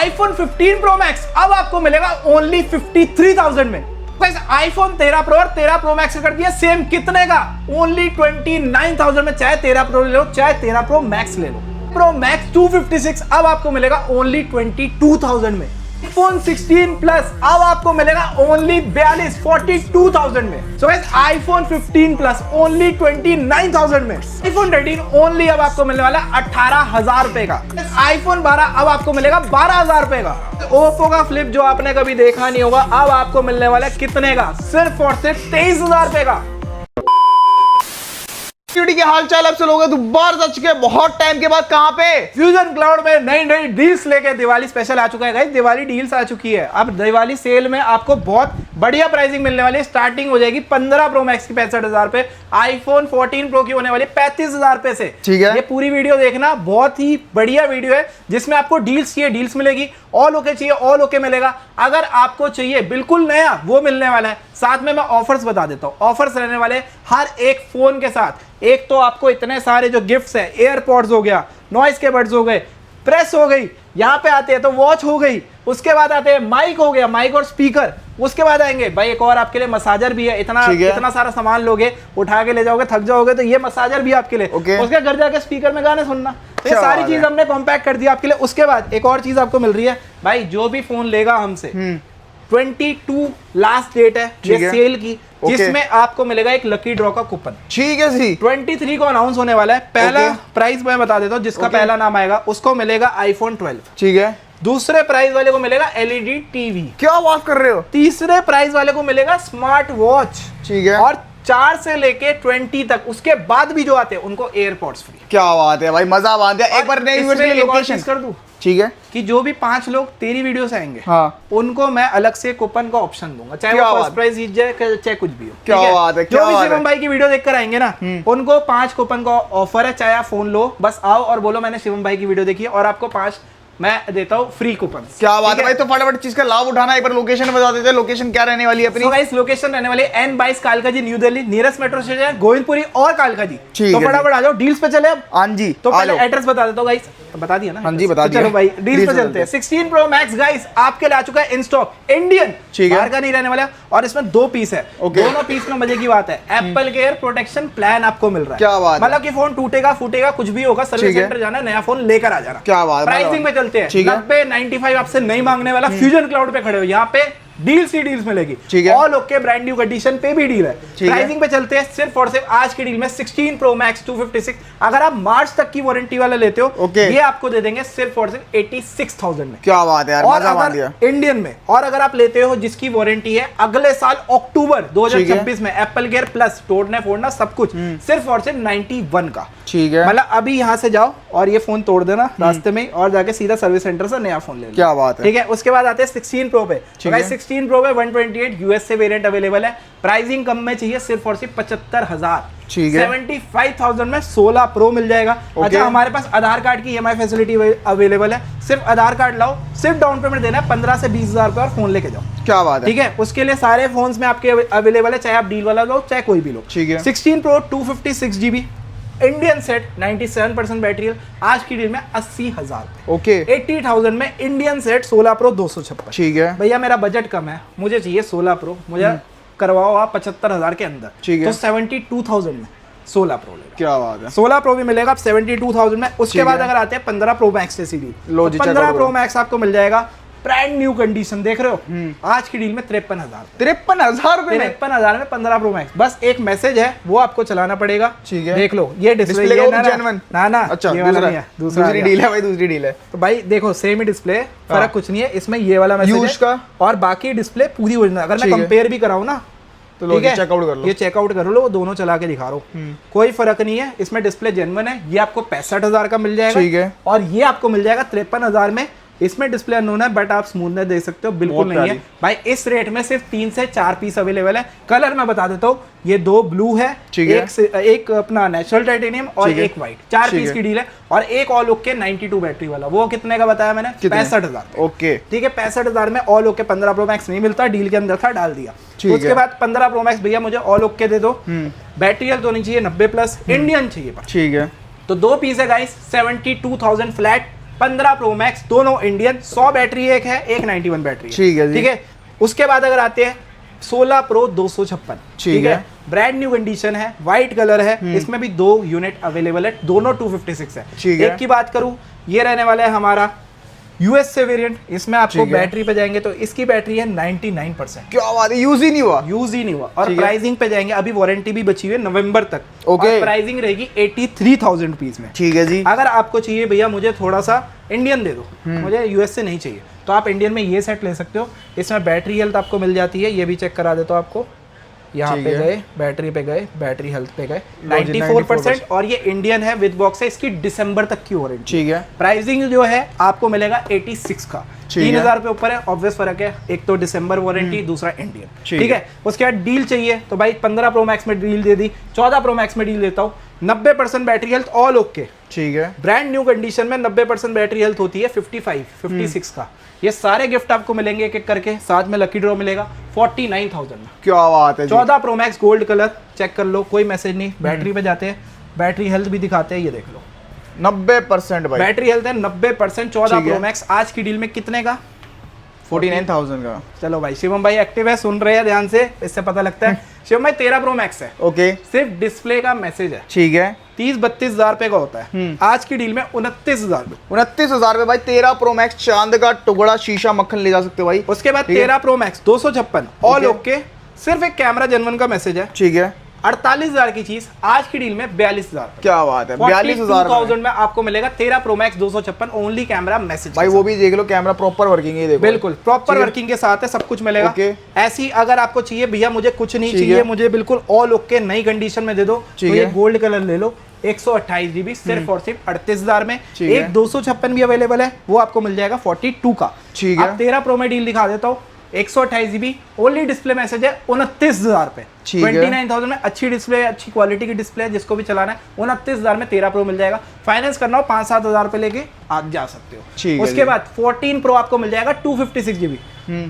iPhone 15 Pro Max अब आपको मिलेगा ओनली 53,000 में। iPhone 13 Pro और 13 Pro Max कर दिया सेम, कितने का? ओनली 29,000 में। चाहे 13 Pro ले लो, चाहे 13 Pro Max ले लो। Pro Max 256 अब आपको मिलेगा ओनली 22,000 में। iPhone 16 Plus अब आपको मिलेगा ओनली 42,000 में। So guys iPhone 15 Plus only 29,000 में। iPhone 13 ओनली अब आपको मिलने वाला 18,000 रुपए का। iPhone 12 अब आपको मिलेगा 12,000 रुपए का। Oppo का फ्लिप जो आपने कभी देखा नहीं होगा अब आपको मिलने वाला कितने का? सिर्फ और सिर्फ 23,000 रुपए का। के हाल चाल आपसे लोग दोबारा आ चुके हैं बहुत टाइम के बाद। कहां पे? फ्यूजन क्लाउड में नई नई डील्स लेके दिवाली स्पेशल आ चुका है गाइस। दिवाली डील्स आ चुकी है। अब दिवाली सेल में आपको बहुत बढ़िया प्राइसिंग मिलने वाली है। स्टार्टिंग हो जाएगी 15 प्रो मैक्स की 65,000 रुपए, iPhone 14 प्रो की होने वाली 35,000 रुपए से। ठीक है, ये पूरी वीडियो देखना, बहुत ही बढ़िया वीडियो है जिसमें आपको डील्स चाहिए डील्स मिलेगी, ऑल ओके चाहिए ऑल ओके मिलेगा। अगर आपको चाहिए बिल्कुल नया वो मिलने वाला है। साथ में मैं ऑफर्स बता देता हूँ। ऑफर्स रहने वाले हर एक फोन के साथ। एक तो आपको इतने सारे जो गिफ्ट्स है, एयरपॉड्स हो गया, नॉइस के बड्स हो गए, प्रेस हो गई, यहाँ पे आते हैं तो वॉच हो गई, उसके बाद आते हैं माइक हो गया, माइक और स्पीकर, उसके बाद आएंगे भाई एक और आपके लिए मसाजर भी है। इतना सारा सामान लोगे, उठा के ले जाओगे, थक जाओगे तो ये मसाजर भी आपके लिए। उसके घर जाके स्पीकर में गाने सुनना। तो ये सारी चीज हमने कॉम्पैक्ट कर दिया आपके लिए। उसके बाद एक और चीज आपको मिल रही है भाई, जो भी फोन लेगा हमसे 22 लास्ट डेट है ये सेल की, जिसमें आपको मिलेगा एक लकी ड्रॉ का कूपन। ठीक है जी। 23 को अनाउंस होने वाला है। पहला प्राइस मैं बता देता हूँ, जिसका पहला नाम आएगा उसको मिलेगा iPhone 12। ठीक है। दूसरे प्राइस वाले को मिलेगा LED टीवी। क्या बात कर रहे हो? तीसरे प्राइस वाले को मिलेगा स्मार्ट वॉच। ठीक है। और 4 से लेके 20 तक, उसके बाद भी जो आते हैं उनको एयरपॉड्स फ्री। क्या बात है भाई, मजा बांध दिया। एक बार नई लोकेशन कर दूं? ठीक है, कि जो भी 5 लोग तेरी वीडियो से आएंगे, हाँ, उनको मैं अलग से कूपन का ऑप्शन दूंगा, चाहे वो फर्स्ट प्राइज जीत जाए चाहे कुछ भी हो। क्या बात है, जो भी शिवम भाई की वीडियो देखकर आएंगे ना, उनको 5 कूपन का ऑफर है। चाहे आप फोन लो, बस आओ और बोलो मैंने शिवम भाई की वीडियो देखी है, और आपको 5 मैं देता हूँ फ्री कूपन। क्या बात है भाई, तो फटाफट चीज का लाभ उठाना। एक बार लोकेशन बता देते हैं, लोकेशन क्या रहने वाली है अपनी? तो गाइस लोकेशन रहने वाली है N22 कालका ji, new Delhi. Nearest metro station है गोविंदपुरी और कालका जी। तो फटाफट आ जाओ, डील्स पे चले अब। हाँ जी, तो पहले एड्रेस बता देता हूँ गाइस। बता दिया ना? हाँ जी बता दिया। चलो भाई डील्स पे चलते हैं। 16 प्रो मैक्स गाइस आपके लिए आ चुका है इन स्टॉक, इंडियन, बाहर का नहीं रहने वाला। और इसमें 2 पीस है। दोनों पीस में मजे की बात है, एप्पल केयर प्रोटेक्शन प्लान आपको मिल रहा है। क्या बात, मतलब कि फोन टूटेगा फूटेगा कुछ भी होगा, सर्विस सेंटर जाना, नया फोन लेकर आ जाना। क्या बात। प्राइसिंग पे चलते हैं। 90-95 आपसे नहीं मांगने वाला, फ्यूजन क्लाउड पे खड़े हो, यहाँ पे डील्स ही डील्स मिलेगी। All okay brand new condition पे भी डील है। प्राइसिंग पे चलते हैं सिर्फ और सिर्फ आज की डील में 16 प्रो मैक्स 256। अगर आप मार्च तक की वारंटी वाला लेते हो, ये आपको दे देंगे सिर्फ और सिर्फ 86,000 में। क्या बात है यार, मजा मान दिया। इंडियन में और अगर आप लेते हो जिसकी वारंटी है अगले साल अक्टूबर 2026 में, एप्पल केयर प्लस, तोड़ने फोड़ना सब कुछ, सिर्फ और सिर्फ 91 का। ठीक है, मतलब अभी यहाँ से जाओ और ये फोन तोड़ देना रास्ते में, और जाके सीधा सर्विस सेंटर से नया फोन ले लो। क्या बात है। ठीक है, उसके बाद आते हैं 16 प्रो पे। 16 प्रो पे 128 यूएसए वेरिएंट अवेलेबल है। प्राइसिंग कम में चाहिए सिर्फ और सिर्फ 75,000। 75,000 में 16 प्रो मिल जाएगा। अच्छा, हमारे पास आधार कार्ड की EMI फैसिलिटी अवेलेबल है। सिर्फ आधार कार्ड लाओ, सिर्फ डाउन पेमेंट देना है 15 से 20,000 का, और फोन लेके जाओ। क्या बात है। ठीक है, उसके लिए सारे फोन्स में आपके अवेलेबल है, चाहे आप डील वाला लो चाहे कोई भी लो। ठीक है। 16 pro 256 GB Indian set, 97% battery, आज की डील में 80,000। ओके, 80,000 में इंडियन सेट 16 प्रो 256। ठीक है भैया, मेरा बजट कम है, मुझे चाहिए 16 प्रो, मुझे करवाओ आप 75,000 के अंदर। ठीक है, तो 72,000 में 16 प्रो लेगा। क्या बात है। 16 प्रो भी मिलेगा आप 72,000 में। उसके बाद अगर आते हैं 15 प्रो मैक्स से सीधी, 15 प्रो मैक्स आपको मिल जाएगा ब्रांड न्यू कंडीशन। देख रहे हो, आज की डील में 53,000। 53,000 रुपए में 53,000 में 15 प्रो मैक्स। बस एक मैसेज है, वो आपको चलाना पड़ेगा। ठीक है, देख लो ये डिस्प्ले ना अच्छा, ये वाला नहीं है, दूसरी डील है भाई, दूसरी डील है। तो भाई देखो सेम ही डिस्प्ले, फर्क कुछ नहीं है। इसमें ये वाला मैसेज का, और बाकी डिस्प्ले पूरी ओरिजिनल। अगर मैं कंपेयर भी कराऊं ना, तो लो चेकआउट कर लो, ये चेकआउट कर लो, वो दोनों चला के दिखा रहा हूं, कोई फर्क नहीं है। इसमें डिस्प्ले जेन्युइन है। ये आपको 65,000 का मिल जाएगा। ठीक है, और ये आपको मिल जाएगा 53,000 में। इसमें डिस्प्ले अननोन है, बट आप स्मूथनेस देख सकते हो, बिल्कुल नहीं है भाई। इस रेट में सिर्फ 3 से 4 पीस अवेलेबल है। कलर मैं बता देता हूँ, ये 2 ब्लू है, एक अपना नेचुरल टाइटेनियम और एक व्हाइट। 4 पीस की डील है। और एक ऑल ओके 92 बैटरी वाला, वो कितने का बताया मैंने? 65,000। ओके, ठीक है, 65,000 में ऑल ओके 15 प्रो मैक्स नहीं मिलता, डील के अंदर था, डाल दिया। उसके बाद 15 प्रो मैक्स भैया मुझे ऑल ओके दे दो, बैटरी हेल्थ होनी चाहिए 90+, इंडियन चाहिए। ठीक है, तो 2 पीस है गाइस, 72,000 फ्लैट। 15 प्रो मैक्स दोनों इंडियन, 100 बैटरी एक है, एक 91 बैटरी है। ठीक है जी। ठीक है, उसके बाद अगर आते हैं 16 प्रो 256, ठीक है, ब्रांड न्यू कंडीशन है, व्हाइट कलर है, इसमें भी 2 यूनिट अवेलेबल है, दोनों 256 है। ठीक है। एक की बात करूं, ये रहने वाला है हमारा यूएस से वेरिएंट, इसमें आपको ठीक है। बैटरी पे जाएंगे तो इसकी बैटरी है 99%, क्या बात है, यूज ही नहीं हुआ। यूज ही नहीं हुआ। और ठीक है। प्राइसिंग पे जाएंगे, अभी वारंटी भी बची हुई है नवंबर तक, ओके। और प्राइसिंग रहेगी 83,000 रुपीज में। ठीक है जी। अगर आपको चाहिए भैया मुझे थोड़ा सा इंडियन दे दो, मुझे यूएस से नहीं चाहिए, तो आप इंडियन में ये सेट ले सकते हो। इसमें बैटरी हेल्थ आपको मिल जाती है, ये भी चेक करा देता हूँ आपको, यहाँ ठीक पे है। गए, बैटरी पे गए, बैटरी हेल्थ पे गए, लो जी, 94%, और ये इंडियन है विद बॉक्स है, इसकी दिसंबर तक की वारंटी। ठीक है। प्राइसिंग जो है आपको मिलेगा 86 का, ठीक है। 3,000 रुपये ऊपर है, ऑब्वियस फर्क है, एक तो दिसंबर वारंटी, दूसरा इंडियन। ठीक ठीक है, उसके बाद डील चाहिए तो भाई 15 प्रो मैक्स में डील दे दी, 14 प्रो मैक्स में डील देता हूँ, 90% बैटरी हेल्थ ऑल ओके, ठीक है। ब्रांड न्यू कंडीशन में 90% बैटरी हेल्थ होती है, 55, 56 का। ये सारे गिफ्ट आपको मिलेंगे एक एक करके, साथ में लकी ड्रॉ मिलेगा 49,000 में। क्या बात है जी। 14 pro max gold colour, check कर लो, कोई मैसेज नहीं। बैटरी पे जाते हैं, बैटरी हेल्थ भी दिखाते हैं, ये देख लो 90% भाई। बैटरी हेल्थ है 90%। 14 ठीक है। प्रो मैक्स आज की डील में कितने का? 49,000 का। चलो भाई, शिवम भाई एक्टिव है, सुन रहे हैं ध्यान से, इससे पता लगता है। शिवम भाई 13 प्रो मैक्स है, ओके। सिर्फ डिस्प्ले का मैसेज है, ठीक है। 30-32 हजार रुपए का होता है, आज की डील में 29,000 रुपए। 29,000 में भाई 13 प्रो मैक्स चांद का टुकड़ा शीशा मक्खन ले जा सकते हो भाई। उसके बाद ठीक है। 13 प्रो मैक्स 256 ऑल ठीक ओके, सिर्फ एक कैमरा जेनवन का मैसेज है, ठीक है। 48,000 की चीज आज की डील में 42,000। क्या बात है, 42,000 में आपको मिलेगा 13 pro max 256 only camera message. भाई वो भी देख लो, कैमरा प्रॉपर वर्किंग है, देखो। बिल्कुल प्रॉपर ठीक है। वर्किंग के साथ है, सब कुछ मिलेगा। ओके। ऐसी अगर आपको चाहिए भैया मुझे कुछ नहीं ठीक चाहिए, है। मुझे बिल्कुल ऑल ओके नई कंडीशन में दे दो, तो ठीक ये है। गोल्ड कलर ले लो, 128 जीबी सिर्फ और सिर्फ 38,000 में। ठीक है। एक 256 भी अवेलेबल है, वो आपको मिल जाएगा 42 का। ठीक है। अब 13 प्रो में डील दिखा देता हूँ, 128 जीबी ओनली डिस्प्ले मैसेज है 29,000 पे, ठीक है। 29,000 में अच्छी डिस्प्ले, अच्छी क्वालिटी की डिस्प्ले है, जिसको भी चलाना है 29,000 में 13 प्रो मिल जाएगा। फाइनेंस करना हो 5-7 हजार रुपए लेके आप जा सकते हो। ठीक है उसके जी। बाद 14 प्रो आपको मिल जाएगा 256 जीबी,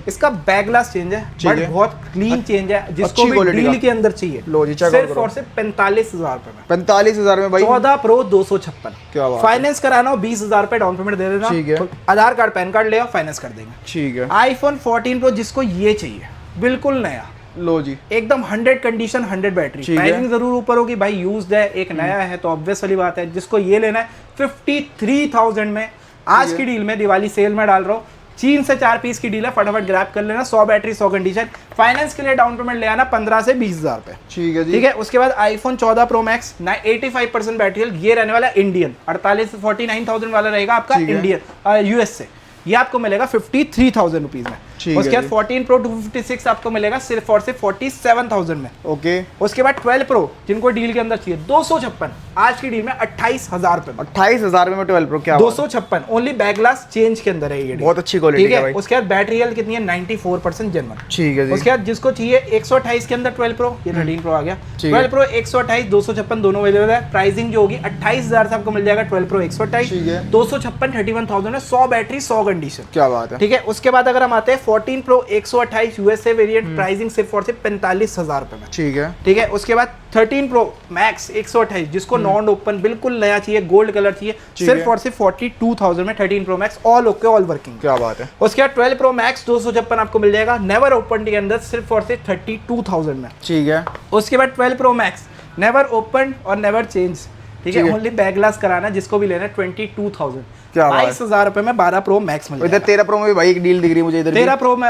इसका बैक ग्लास चेंज है, ठीक बट है। बहुत क्लीन चेंज है, जिसको अच्छी भी क्वालिटी डील का। के अंदर चाहिए। लो जी, चेक सिर्फ करो। और सिर्फ 45,000 रुपए में 45,000 में भाई 14 प्रो 256। क्या बात है। फाइनेंस कराना हो 20,000 रुपए डाउन पेमेंट दे देना, ठीक है। तो आधार कार्ड पैन कार्ड ले आओ, फाइनेंस कर देंगे। ठीक है। आईफोन 14 प्रो जिसको ये चाहिए, बिल्कुल नया, लो जी। एकदम 100 कंडीशन 100 बैटरी, ठीक है। प्राइसिंग जरूर ऊपर होगी भाई, यूज्ड है, एक नया है तो ऑब्वियस वाली बात है। जिसको ये लेना है 53,000 में आज की डील में, दिवाली सेल में डाल रहा हूँ, 3 से 4 पीस की डील है, फटाफट ग्रैब कर लेना। 100 बैटरी 100 कंडीशन, फाइनेंस के लिए डाउन पेमेंट ले आना 15 से 20,000 रुपए। ठीक है जी। ठीक है, उसके बाद iPhone 14 pro max 85% battery health, ये रहने वाला इंडियन, 49,000 वाला रहेगा आपका ठीक है। इंडियन यूएस से, ये आपको मिलेगा 53,000 रुपीज में। ठीक उसके है बाद 14 प्रो 256 आपको मिलेगा सिर्फ और सिर्फ 47,000 में। ओके। उसके बाद 12 प्रो जिनको डील के अंदर चाहिए 256 आज की डील में 28,000 रुपए में। 28,000 में 12 प्रो, क्या बात है। 256 ओनली बैक ग्लास चेंज के अंदर है ये deal। बहुत अच्छी क्वालिटी ठीक है है। भाई। उसके बाद बैटरी हेल्थ कितनी है 94% जेन्युइन। ठीक है जी। उसके बाद जिसको चाहिए 128 के अंदर 12 प्रो, ये 13 प्रो आ गया। ठीक है। 12 प्रो 128 256 दोनों अवेलेबल है। प्राइसिंग जो होगी 28,000 से आपको मिल जाएगा 12 प्रो 128, ठीक है। 256 31,000 है, 100 बैटरी 100 कंडीशन। क्या बात है। ठीक है। उसके बाद अगर हम आते हैं 14 प्रो 128 यूएसए वेरिएंट, प्राइसिंग सिर्फ और सिर्फ 45,000 रुपए में। ठीक है। ठीक है। उसके बाद 13 प्रो मैक्स 128 जिसको नॉन ओपन बिल्कुल नया चाहिए, गोल्ड कलर चाहिए, ठीक सिर्फ है। और सिर्फ 42,000 में 13 pro max all okay all working. क्या बात है। उसके बाद 12 प्रो मैक्स 256 आपको मिल जाएगा नेवर ओपन के अंदर सिर्फ और सिर्फ 32,000 में। ठीक है। उसके बाद 12 प्रो मैक्स नेवर ओपन और नेवर चेंज, ठीक है, ठीक है। ओनली बैक ग्लास कराना जिसको भी लेना है 22,000, क्या बात है। 22,000 रुपए में 12 प्रो मैक्स मिल इधर जाएगा। 13 प्रो में भी भाई एक डील दिख रही है मुझे इधर भी। 13 प्रो में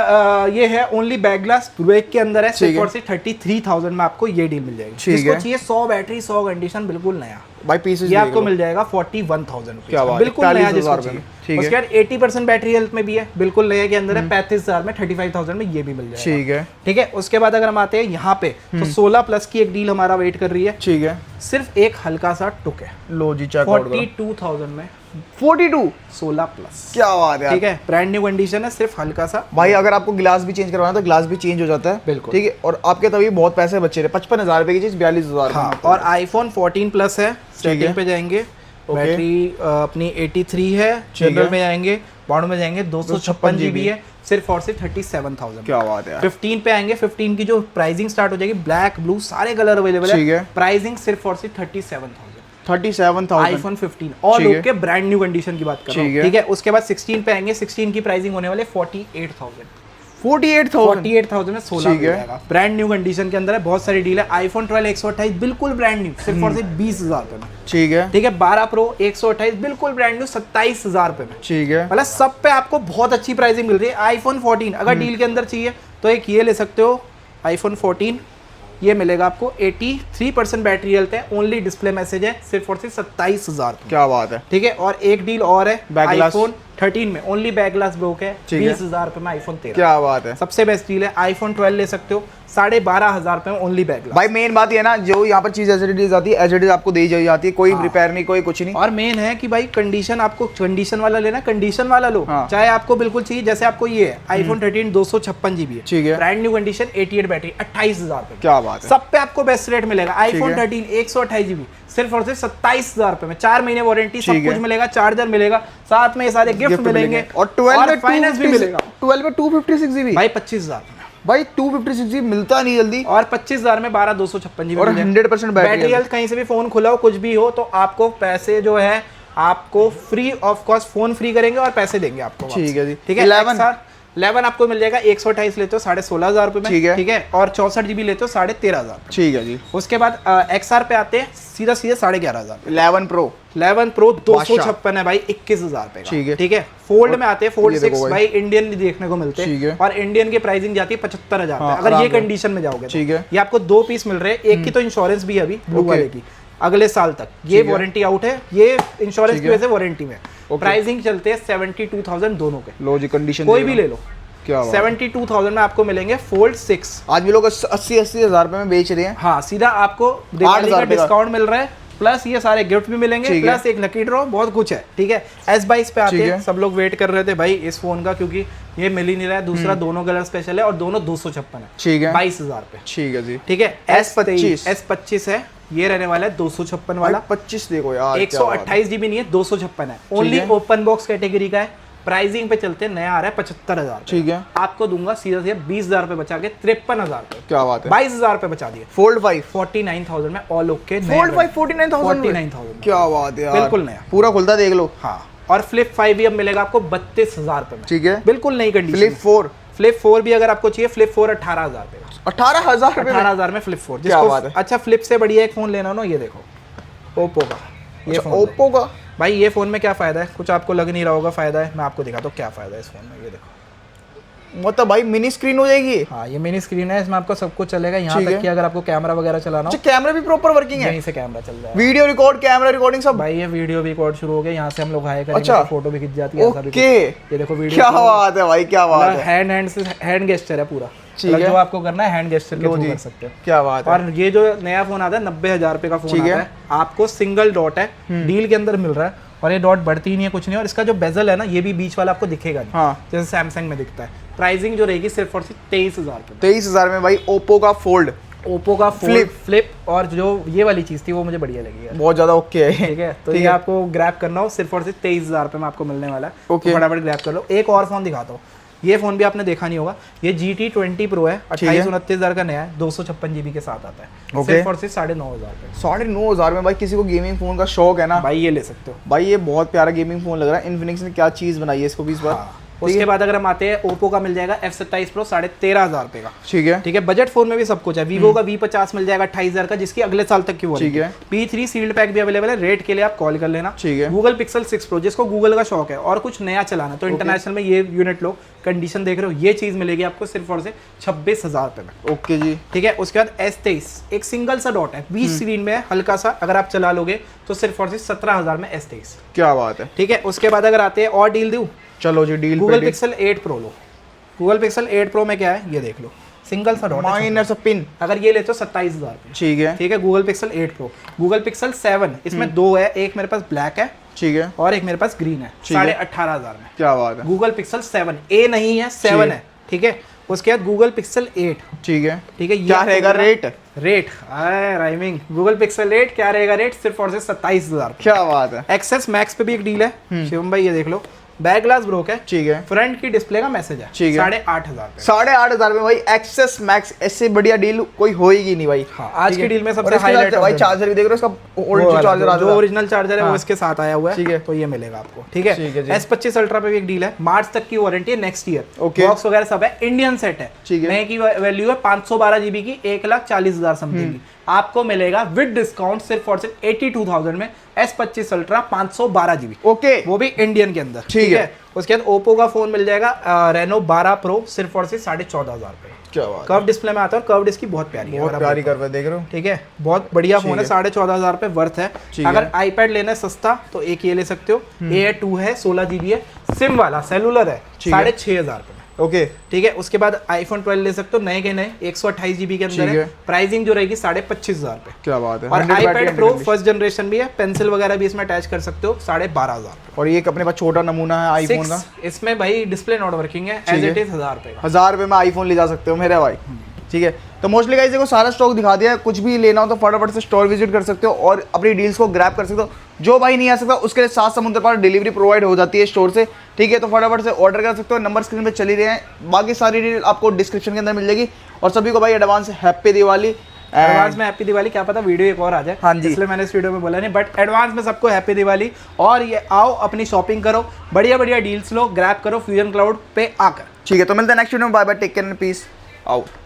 ये है ओनली बैक ग्लास ब्रेक के अंदर है, ठीक सिर्फ है। और सिर्फ 33,000 में आपको ये डील मिल जाएगी। ठीक जिसको है। चाहिए 100 बैटरी 100 कंडीशन बिल्कुल नया, भाई पीसेस ये आपको मिल जाएगा 41,000 रुपए क्या का, बात है, बिल्कुल नया 41,000 जिसको रुपए चाहिए। में, ठीक है। उसके बाद 80% बैटरी हेल्थ में भी है, बिल्कुल नए के अंदर है, 35,000 में 35,000 में ये भी मिल जाएगा। ठीक है। ठीक है। उसके बाद अगर हम आते हैं यहाँ पे तो 16 प्लस की एक डील हमारा वेट कर रही है, ठीक है। सिर्फ एक हल्का सा टुक है, लो जी चेक आउट करो। 42,000 में 42। 16 प्लस। क्या बात है। ठीक है। ब्रांड न्यू कंडीशन है, सिर्फ हल्का सा। भाई अगर आपको गिलास भी चेंज करवाना है तो गिलास भी चेंज हो जाता है। बिल्कुल। ठीक है। और आपके तभी बहुत पैसे बचे रहे, 55,000 रुपए की चीज 42,000 हाँ। और आईफोन 14 प्लस है, सेटिंग है। पे जाएंगे, ओके। बैटरी अपनी 83 है, जनरल में जाएंगे, बाउंड में जाएंगे 256 GB है, सिर्फ और सिर्फ 37,000। क्या बात है यार। 15 पे आएंगे, 15 की जो प्राइसिंग स्टार्ट हो जाएगी, ब्लैक ब्लू सारे कलर अवेलेबल ठीक है। प्राइसिंग सिर्फ और सिर्फ 37,000। 37,000 आईफोन 15 ऑल ठीक है। ओके ब्रांड न्यू कंडीशन की बात कर रहा ठीक हूँ, है। ठीक है। उसके बाद 16 पे आएंगे, 16 की प्राइसिंग होने वाले 48,000 48,000 में 16 ठीक है। मिल जाएगा। ब्रांड न्यू कंडीशन के अंदर है, बहुत सारी डील है। आईफोन 12 128 बिल्कुल ब्रांड न्यू सिर्फ और सिर्फ 20,000 रुपए में, ठीक है। ठीक है। 12 प्रो 128 बिल्कुल ब्रांड न्यू 27,000 रुपए में, ठीक है। मतलब सब पे आपको बहुत अच्छी प्राइसिंग मिल रही है। आईफोन 14 अगर डील के अंदर चाहिए तो एक ये ले सकते हो, आईफोन 14 ये मिलेगा आपको 83% बैटरी हेल्थ है, ओनली डिस्प्ले मैसेज है, सिर्फ और सिर्फ 27,000 क्या बात है। ठीक है। और एक डील और है Back glass। आईफोन 13 में ओनली बैक ग्लास ब्रोक है, ठीक है। 20,000 रुपए में आईफोन 13। क्या बात है। सबसे बेस्ट डील है। आईफोन 12 ले सकते हो 12,500 रुपए में ओनली बैक ग्लास। भाई मेन बात ये ना, जो यहाँ पर चीज एज आती है, एज आपको दी जाती है, कोई रिपेयर नहीं, कोई कुछ नहीं। और मेन है कि भाई कंडीशन, आपको कंडीशन वाला लेना, कंडीशन वाला लो। हाँ। चाहे आपको बिल्कुल चाहिए, जैसे आपको ये है आईफोन 13 256 GB है, ठीक है। ब्रांड न्यू कंडीशन 88 बैटरी 28,000 रुपए। क्या बात है। सब पे आपको बेस्ट रेट मिलेगा। आईफोन है। 13 128 GB सिर्फ और सिर्फ 27,000 रुपए में, 4 महीने वारंटी, सब ठीक है। कुछ मिलेगा, चार्जर मिलेगा, साथ में ये सारे गिफ्ट मिलेंगे और 12 में फाइनेंस भी मिलेगा 12 में 256 GB भाई 25,000 में। भाई 256 GB मिलता नहीं जल्दी, और 25,000 में 12,256 GB और 100% बैटरी हेल्थ। कहीं से भी फोन खुला हो, कुछ भी हो, तो आपको पैसे जो है आपको free of cost phone free करेंगे और पैसे देंगे आपको वापस। ठीक है जी। ठीक है। 11 आपको मिल जाएगा 128 लेते हो 16,500 रुपए में, ठीक है। ठीक है। और 64 GB लेते हो 13,500। ठीक है जी। उसके बाद XR पे आते हैं सीधा 11,500। 11 Pro 11 Pro 256 है भाई 21,000 रुपए का, ठीक है। ठीक है। फोल्ड में आते हैं, फोल्ड ये देखो 6 भाई इंडियन भी देखने को मिलते ठीक है। हैं, और इंडियन की प्राइसिंग जाती है 75,000 हाँ, अगर ये आराम से। कंडीशन में जाओगे तो। ठीक है। ये आपको 2 पीस मिल रहे हैं, एक की तो इंश्योरेंस भी है अभी ब्लू ओके। वाले की, अगले साल तक ये ठीक है। वारंटी आउट है, ये इंश्योरेंस ठीक की है। वजह से वारंटी में। ओके। प्राइसिंग चलते हैं 72,000 दोनों के, लो जी, कंडीशन कोई भी ले लो। क्या बात है। 72,000 में आपको मिलेंगे फोल्ड 6। आज भी लोग 80 हजार रुपए में बेच रहे हैं। हाँ, सीधा आपको दिवाली 8,000 का रुपए का। डिस्काउंट मिल रहा है, प्लस ये सारे गिफ्ट भी मिलेंगे, ठीक है। प्लस एक लकी ड्रॉ, बहुत कुछ है, ठीक है। S22 पे आते ठीक हैं, है। सब लोग वेट कर रहे थे भाई इस फोन का, क्योंकि ये मिल ही नहीं रहा है। दूसरा दोनों कलर स्पेशल है और दोनों 256 है, ठीक है। 22,000 पे, ठीक है जी। ठीक है। S25 S25 है, ये रहने वाला है 256 वाला। 25 देखो यार, 128 GB नहीं है, 256 है, ओनली है। ओपन बॉक्स कैटेगरी का है। प्राइसिंग पे चलते हैं, नया आ रहा है 75,000, ठीक है। आपको दूंगा सीधा सीधा 20,000 रुपए बचा के 53,000 रुपए, क्या बात है। 22,000 रुपए बचा दिए। फोल्ड 5 49,000 में ऑल ओके। फोल्ड 5 49,000 49,000 क्या बात है यार, बिल्कुल नया, पूरा खुलता देख लो। हाँ। और फ्लिप 5 भी अब मिलेगा आपको 32,000 रुपए में, ठीक है। बिल्कुल नई कंडीशन। फ्लिप 4 फ्लिप 4 भी अगर आपको चाहिए, फ्लिप 4 18,000 रुपए का, 18,000 रुपए में। 18,000 में फ्लिप 4। क्या बात है। अच्छा, फ्लिप से बढ़िया एक फोन लेना ना, ये देखो ओप्पो का, ये अच्छा, फोन ओप्पो का। भाई ये फोन में क्या फायदा है, कुछ आपको लग नहीं रहा होगा फायदा है, मैं आपको दिखाता हूँ क्या फायदा है इस फोन में। ये देखो, मतलब भाई मिनी स्क्रीन हो जाएगी। हाँ ये मिनी स्क्रीन है, इसमें आपको सब कुछ चलेगा, यहाँ ठीक तक है। कि अगर आपको कैमरा वगैरह चलाना हो, अच्छा, कैमरा भी प्रॉपर वर्किंग है। यहीं से कैमरा चल रहा है। वीडियो रिकॉर्ड, कैमरा रिकॉर्डिंग सब। भाई ये वीडियो भी रिकॉर्ड शुरू हो गया, यहाँ से हम लोग हाई करेंगे अच्छा। तो फोटो भी खिंच जाती है, ऐसा भी ओके, कुछ। ये देखो वीडियो, क्या बात है भाई, क्या बात है। हैंड से हैंड गेस्चर है पूरा, ठीक मतलब है। जो आपको करना है हैंड गेस्चर के लो थ्रू जी, कर सकते हो। क्या बात है। और ये जो नया फोन आता है 90,000 रुपए का फोन ठीक आता है। है, आपको सिंगल डॉट है, डील के अंदर मिल रहा है, और ये डॉट बढ़ती ही नहीं है, कुछ नहीं। और इसका जो बेजल है ना, ये भी बीच वाला आपको दिखेगा नहीं, हाँ। जैसे सैमसंग में दिखता है। प्राइसिंग जो रहेगी सिर्फ और सिर्फ 23,000 रुपए। 23,000 में भाई ओप्पो का फोल्ड, ओप्पो का फ्लिप और जो ये वाली चीज थी वो मुझे बढ़िया लगी यार, बहुत ज्यादा ओके है। ठीक है। तो ठीक ये है। आपको ग्रैब करना हो, सिर्फ और सिर्फ 23,000 रुपए में आपको मिलने वाला है। ओके। तो फटाफट ग्रैब कर लो। एक और फोन दिखाता हूँ, ये फोन भी आपने देखा नहीं होगा, ये GT20 Pro है, 28-29,000 का नया है, 256 GB के साथ आता है, ओके। सिर्फ और सिर्फ 9,500 रुपए। 9,500 में भाई, किसी को गेमिंग फोन का शौक है ना भाई ये ले सकते हो। भाई, ये बहुत प्यारा गेमिंग फोन लग रहा है। इन्फिनिक्स ने क्या चीज बनाई है इसको भी इस बार। हाँ। उसके बाद अगर हम आते हैं, ओप्पो का मिल जाएगा F27 Pro 13,500 रुपए का, ठीक है। ठीक है। बजट फोन में भी सब कुछ है। वीवो का V50 मिल जाएगा 28,000 का, जिसकी अगले साल तक की वारंटी ठीक है। P3 सील्ड पैक भी अवेलेबल है, रेट के लिए आप कॉल कर लेना। ठीक है। गूगल पिक्सल 6 Pro, जिसको गूगल का शौक है और कुछ नया चलाना, तो इंटरनेशनल में ये यूनिट लो, कंडीशन देख रहे हो, ये चीज मिलेगी आपको सिर्फ और सिर्फ 26,000 रुपए में, ओके जी। ठीक है। उसके बाद S23 एक सिंगल सा डॉट है, 20 स्क्रीन में है, हल्का सा, अगर आप चला लोगे तो सिर्फ और सिर्फ 17,000 में S23, क्या बात है। ठीक है। उसके बाद अगर आते हैं और डील दूं, चलो जी, डील गूगल पिक्सल 8 Pro लो। गूगल पिक्सल 8 Pro में क्या है ये देख लो, सिंगल सा डॉट है, माइनर सा पिन, अगर ये लेते हो 27,000 रुपए, ठीक है। ठीक है। Google pixel 8 Pro, Google pixel 7, इसमें दो है, एक मेरे पास ब्लैक है ठीक है, और एक मेरे पास ग्रीन है, ठीक है। 18,500 में। क्या बात है। गूगल पिक्सल 7 ए नहीं है, 7 है, ठीक है। उसके बाद गूगल पिक्सल 8, ठीक है, ठीक है। ये क्या रहेगा रेट। राइमिंग, गूगल पिक्सल 8 क्या रहेगा रेट, सिर्फ और सिर्फ 27,000। क्या बात है। एक्सेस मैक्स पे भी एक डील है शिवम भाई, ये देख लो, बैक ग्लास ब्रोक है, ठीक है, फ्रंट की डिस्प्ले का मैसेज है, ठीक है, 8,500 8,500 में भाई एक्सेस मैक्स, ऐसे बढ़िया डील कोई होएगी नहीं भाई। हाँ, आज की डील में सबसे और इसके हाईलाइट साथ भाई चार्जर भी देख रहे हो, इसका ओल्ड चार्जर जो ओरिजिनल चार्जर है वो हाँ। इसके साथ आया हुआ है, ठीक है, तो ये मिलेगा आपको। ठीक है, ठीक है जी। S25 अल्ट्रा पे भी एक डील है, मार्च तक की वारंटी है, नेक्स्ट ईयर ओके, बॉक्स वगैरह सब है, इंडियन सेट है, ठीक है, नए की वैल्यू है 512 जीबी की, 1,40,000 समथिंग की आपको मिलेगा विद डिस्काउंट सिर्फ और सिर्फ 82,000 में S25 अल्ट्रा 512 जीबी, ओके, वो भी इंडियन के अंदर। ठीक है। उसके बाद ओप्पो का फोन मिल जाएगा रेनो 12 प्रो सिर्फ और सिर्फ 14,500 रुपए। क्या बात, कर्व डिस्प्ले में आता है और कर्व इसकी बहुत प्यारी है, बहुत प्यारी कर्व है, देख रहे हो। ठीक है, बहुत बढ़िया फोन है, 14,500 रुपए वर्थ है। अगर आईपैड लेना है सस्ता तो एक ये ले सकते हो, A2 है, 16 जीबी है, सिम वाला सेलुलर है, 6,500 रुपए। ओके, ठीक है, उसके बाद आईफोन 12 ले सकते हो, नए के नए 128 जीबी के अंदर है, प्राइसिंग जो रहेगी 25,500 रुपए। क्या बात है। और आईपैड प्रो फर्स्ट जनरेशन भी है, पेंसिल वगैरह भी इसमें अटैच कर सकते हो, 12,500। और ये अपने पास छोटा नमूना है आईफोन का, इसमें भाई डिस्प्ले नॉट वर्किंग है, एज इट इज 1,000 रुपए का। 1,000 रुपए में आईफोन ले जा सकते हो मेरे भाई। ठीक है, तो मोस्टली गाइस देखो सारा स्टॉक दिखा दिया है, कुछ भी लेना हो तो फटाफट से स्टोर विजिट कर सकते हो और अपनी डील्स को ग्रैब कर सकते हो। जो भाई नहीं आ सकता उसके लिए 7 समुद्र पार डिलीवरी प्रोवाइड हो जाती है स्टोर से। ठीक है, तो फटाफट से ऑर्डर कर सकते हो, नंबर स्क्रीन पे चल ही रहे हैं, बाकी सारी डिटेल आपको डिस्क्रिप्शन के अंदर मिल जाएगी। और सभी को भाई एडवांस हैप्पी दिवाली। एडवांस में हैप्पी दिवाली, क्या पता वीडियो एक और आ जाए, हाँ जी, इसलिए मैंने इस वीडियो में बोला नहीं, बट एडवांस में सबको हैप्पी दिवाली। और ये आओ अपनी शॉपिंग करो, बढ़िया बढ़िया डील्स लो, ग्रैब करो फ्यूजन क्लाउड पे आकर। ठीक है, तो मिलते हैं नेक्स्ट वीडियो में, bye bye, take care and peace out.